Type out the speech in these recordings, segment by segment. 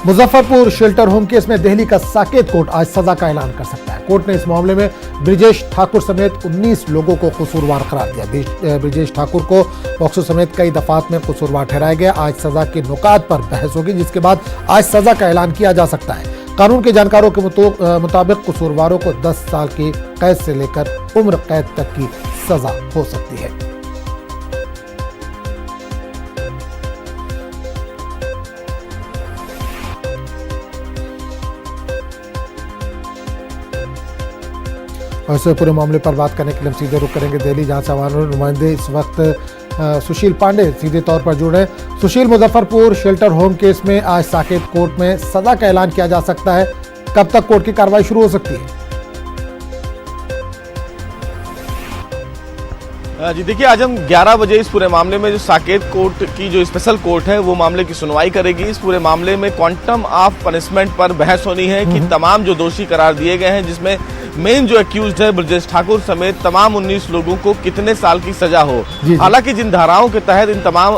Muzaffarpur shelter home case में दिल्ली का Saket court आज सजा का ऐलान कर सकता है। कोर्ट ने इस मामले में ब्रिजेश ठाकुर समेत 19 लोगों को कसूरवार करार दिया। ब्रिजेश ठाकुर को पॉक्सो समेत कई दफात में कसूरवार ठहराया गया। आज सजा के नुकात पर बहस होगी, जिसके बाद आज सजा का ऐलान किया जा सकता है। कानून के जानकारों के मुताबिक कसूरवारों को 10 साल की कैद से लेकर उम्र कैद तक की सजा हो सकती है। और इस पूरे मामले पर बात करने के लिए हम सीधे रुक करेंगे दिल्ली, जहां से हमारे नुमाइंदे इस वक्त सुशील पांडे सीधे तौर पर जुड़े हैं। सुशील, मुजफ्फरपुर शेल्टर होम केस में आज साकेत कोर्ट में सजा का ऐलान किया जा सकता है। कब तक कोर्ट की कार्रवाई शुरू हो सकती है? जी देखिए, आज हम 11 बजे इस पूरे मामले में जो साकेत कोर्ट की जो स्पेशल कोर्ट है वो मामले की सुनवाई करेगी। इस पूरे मामले में क्वांटम ऑफ पनिशमेंट पर बहस होनी है कि तमाम जो दोषी करार दिए गए हैं, जिसमें मेन जो एक्यूज्ड है ब्रजेश ठाकुर समेत तमाम 19 लोगों को कितने साल की सजा हो। हालांकि जिन धाराओं के तहत इन तमाम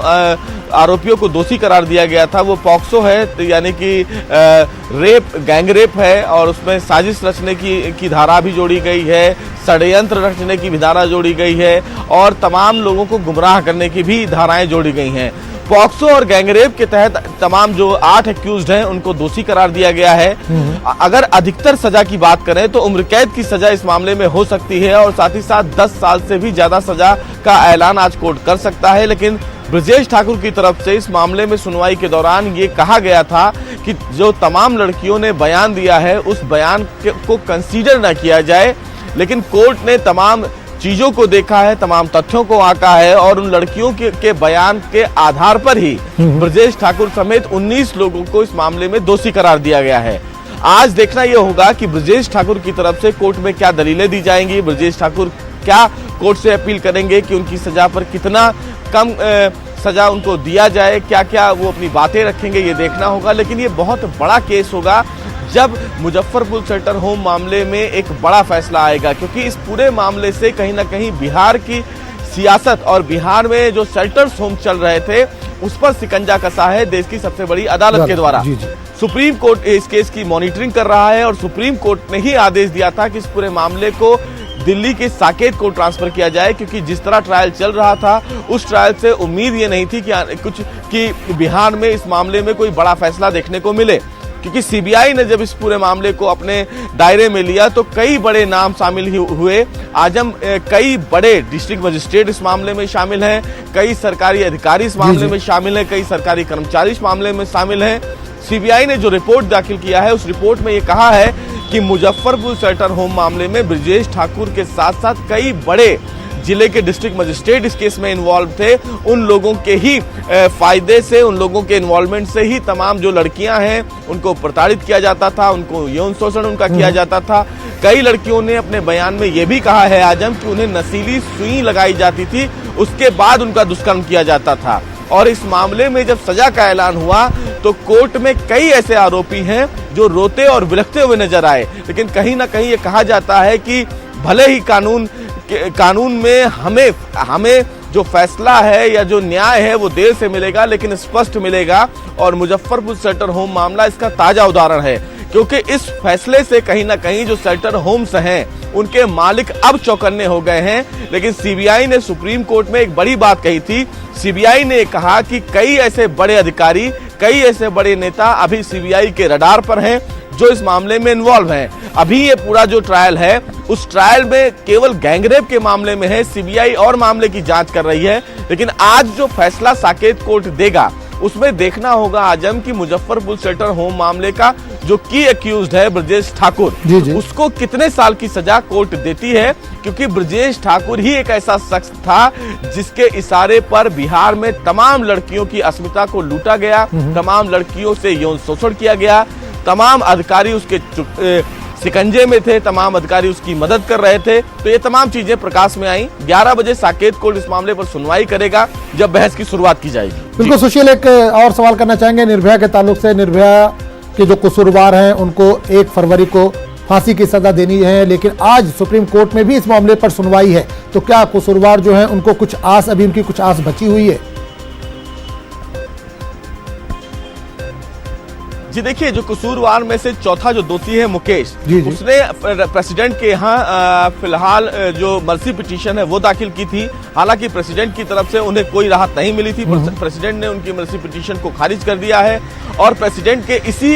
आरोपियों को दोषी करार दिया गया था वो पॉक्सो है, तो यानी कि रेप, गैंग रेप है, और उसमें साजिश रचने की धारा भी जोड़ी गई है, षड्यंत्र रचने की भी धारा जोड़ी गई है, और तमाम लोगों को गुमराह करने की भी धाराएं जोड़ी गई हैं। पॉक्सो और गैंगरेप के तहत तमाम जो 8 एक्यूज्ड हैं उनको दोषी करार दिया गया है। अगर अधिकतर सजा की बात करें तो उम्र कैद की सजा इस मामले में हो सकती है, और साथ ही साथ 10 साल से भी ज्यादा सजा का ऐलान आज कोर्ट कर सकता है। लेकिन ब्रजेश ठाकुर की तरफ से इस मामले में सुनवाई के दौरान ये कहा गया था कि जो तमाम लड़कियों ने बयान दिया है उस बयान को कंसीडर न किया जाए, लेकिन कोर्ट ने तमाम चीजों को देखा है, तमाम तथ्यों को आंका है, और उन लड़कियों के बयान के आधार पर ही ब्रजेश ठाकुर समेत 19 लोगों को इस मामले में दोषी करार दिया गया है। आज देखना यह होगा कि ब्रजेश ठाकुर की तरफ से कोर्ट में क्या दलीलें दी जाएंगी, ब्रजेश ठाकुर क्या कोर्ट से अपील करेंगे कि उनकी सजा पर कितना कम सजा उनको दिया जाए, क्या क्या वो अपनी बातें रखेंगे, ये देखना होगा। लेकिन ये बहुत बड़ा केस होगा जब मुजफ्फरपुर शेल्टर होम मामले में एक बड़ा फैसला आएगा, क्योंकि इस पूरे मामले से कहीं ना कहीं बिहार की सियासत और बिहार में जो शेल्टर्स होम चल रहे थे उस पर शिकंजा कसा है देश की सबसे बड़ी अदालत के द्वारा। सुप्रीम कोर्ट इस केस की मॉनिटरिंग कर रहा है, और सुप्रीम कोर्ट ने ही आदेश दिया था कि इस पूरे मामले को दिल्ली के साकेत को ट्रांसफर किया जाए, क्योंकि जिस तरह ट्रायल चल रहा था उस ट्रायल से उम्मीद ये नहीं थी कि बिहार में इस मामले में कोई बड़ा फैसला देखने को मिले। क्योंकि सीबीआई ने जब इस पूरे मामले को अपने दायरे में लिया तो कई बड़े नाम शामिल हुए। आज हम कई बड़े डिस्ट्रिक्ट मजिस्ट्रेट इस मामले में शामिल हैं, कई सरकारी अधिकारी इस मामले में शामिल हैं, कई सरकारी कर्मचारी इस मामले में शामिल हैं। सीबीआई ने जो रिपोर्ट दाखिल किया है उस रिपोर्ट में ये कहा है कि मुजफ्फरपुर शेल्टर होम मामले में ब्रजेश ठाकुर के साथ साथ कई बड़े जिले के डिस्ट्रिक्ट मजिस्ट्रेट इस केस में इन्वॉल्व थे। उन लोगों के ही फायदे से, उन लोगों के इन्वॉल्वमेंट से ही तमाम जो लड़कियां हैं उनको प्रताड़ित किया जाता था, उनको यौन शोषण उनका किया जाता था। कई लड़कियों ने अपने बयान में यह भी कहा है आजम कि उन्हें नशीली सुई लगाई जाती थी, उसके बाद उनका दुष्कर्म किया जाता था। और इस मामले में जब सजा का ऐलान हुआ तो कोर्ट में कई ऐसे आरोपी हैं जो रोते और बिलखते हुए नजर आए। लेकिन कहीं ना कहीं ये कहा जाता है कि भले ही कानून में हमें जो फैसला है या जो न्याय है वो देर से मिलेगा, लेकिन स्पष्ट मिलेगा। और मुजफ्फरपुर शेल्टर होम मामला इसका ताजा उदाहरण है, क्योंकि इस फैसले से कहीं ना कहीं जो शेल्टर होम्स हैं उनके मालिक अब चौकन्ने हो गए हैं। लेकिन सीबीआई ने सुप्रीम कोर्ट में एक बड़ी बात कही थी। सीबीआई ने कहा कि कई ऐसे बड़े अधिकारी, कई ऐसे बड़े नेता अभी सीबीआई के रडार पर हैं जो इस मामले में इन्वॉल्व हैं। अभी ये पूरा जो ट्रायल है उस ट्रायल में केवल गैंगरेप के मामले में है, सीबीआई और मामले की जांच कर रही है। लेकिन आज जो फैसला साकेत कोर्ट देगा उसमें देखना होगा आजम की मुजफ्फरपुर शेल्टर होम मामले का जो की एक्यूज्ड है ब्रजेश ठाकुर, उसको कितने साल की सजा कोर्ट देती है। क्योंकि ब्रजेश ठाकुर ही एक ऐसा शख्स था जिसके इशारे पर बिहार में तमाम लड़कियों की अस्मिता को लूटा गया, तमाम लड़कियों से यौन शोषण किया गया, तमाम अधिकारी उसके शिकंजे में थे, तमाम अधिकारी उसकी मदद कर रहे थे। तो ये तमाम चीजें प्रकाश में आई। 11 बजे साकेत कोर्ट इस मामले पर सुनवाई करेगा जब बहस की शुरुआत की जाएगी। बिल्कुल सुशील, एक और सवाल करना चाहेंगे निर्भया के ताल्लुक से। निर्भया के जो कसूरवार हैं उनको 1 फरवरी को फांसी की सजा देनी है, लेकिन आज सुप्रीम कोर्ट में भी इस मामले पर सुनवाई है। तो क्या कसूरवार जो हैं उनको कुछ आस, अभी उनकी कुछ आस बची हुई है? जी देखिए, जो कसूरवार में से चौथा जो दोषी है मुकेश, जी जी। उसने प्रेसिडेंट के यहाँ फिलहाल जो मर्सी पिटीशन है वो दाखिल की थी। हालांकि प्रेसिडेंट की तरफ से उन्हें कोई राहत नहीं मिली थी। प्रेसिडेंट ने उनकी मर्सी पिटीशन को खारिज कर दिया है और प्रेसिडेंट के इसी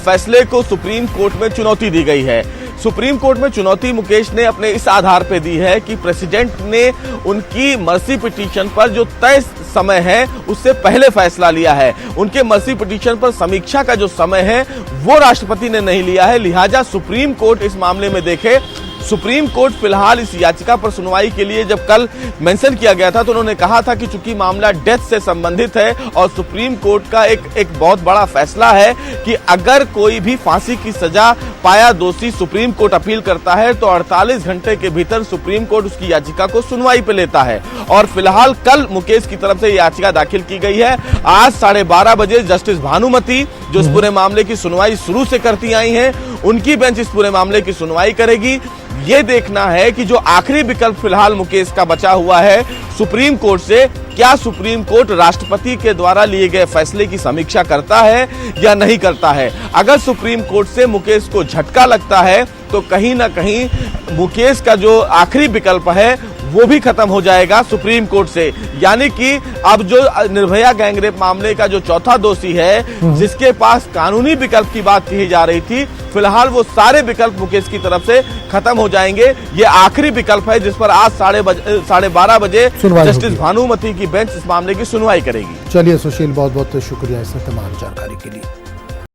फैसले को सुप्रीम कोर्ट में चुनौती दी गई है। सुप्रीम कोर्ट में चुनौती मुकेश ने अपने इस आधार पे दी है कि प्रेसिडेंट ने उनकी मर्सी पिटीशन पर जो तय समय है उससे पहले फैसला लिया है। उनके मर्सी पिटीशन पर समीक्षा का जो समय है वो राष्ट्रपति ने नहीं लिया है, लिहाजा सुप्रीम कोर्ट इस मामले में देखे। सुप्रीम कोर्ट फिलहाल इस याचिका पर सुनवाई के लिए जब कल मेंशन किया गया था तो उन्होंने कहा था कि चूंकि मामला डेथ से संबंधित है और सुप्रीम कोर्ट का एक बहुत बड़ा फैसला है कि अगर कोई भी फांसी की सजा पाया दोषी सुप्रीम कोर्ट अपील करता है तो 48 घंटे के भीतर सुप्रीम कोर्ट उसकी याचिका को सुनवाई पे लेता है। और फिलहाल कल मुकेश की तरफ से याचिका दाखिल की गई है। आज 12:30 बजे जस्टिस भानुमति जो इस पूरे मामले की सुनवाई शुरू से करती आई हैं, उनकी बेंच इस पूरे मामले की सुनवाई करेगी। ये देखना है कि जो आखिरी विकल्प फिलहाल मुकेश का बचा हुआ है सुप्रीम कोर्ट से, क्या सुप्रीम कोर्ट राष्ट्रपति के द्वारा लिए गए फैसले की समीक्षा करता है या नहीं करता है। अगर सुप्रीम कोर्ट से मुकेश को झटका लगता है तो कहीं ना कहीं मुकेश का जो आखिरी विकल्प है वो भी खत्म हो जाएगा सुप्रीम कोर्ट से। यानी कि अब जो निर्भया गैंगरेप मामले का जो चौथा दोषी है जिसके पास कानूनी विकल्प की बात कही जा रही थी, फिलहाल वो सारे विकल्प मुकेश की तरफ से खत्म हो जाएंगे। ये आखिरी विकल्प है जिस पर आज 12:30 बजे जस्टिस भानुमति की बेंच इस मामले की सुनवाई करेगी। चलिए सुशील, बहुत बहुत शुक्रिया इस तमाम जानकारी के लिए।